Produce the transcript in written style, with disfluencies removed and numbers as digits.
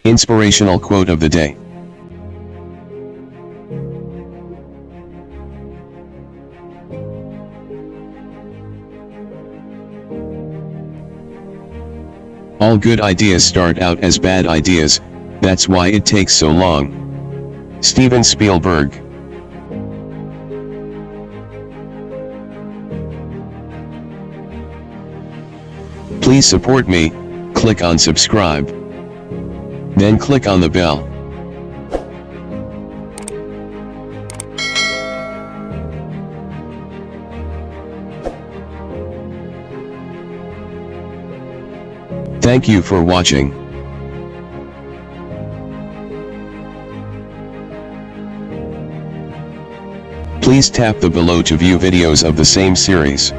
Inspirational quote of the day. All good ideas start out as bad ideas, that's why it takes so long. Steven Spielberg. Please support me, click on subscribe. Then click on the bell. Thank you for watching. Please tap the below to view videos of the same series.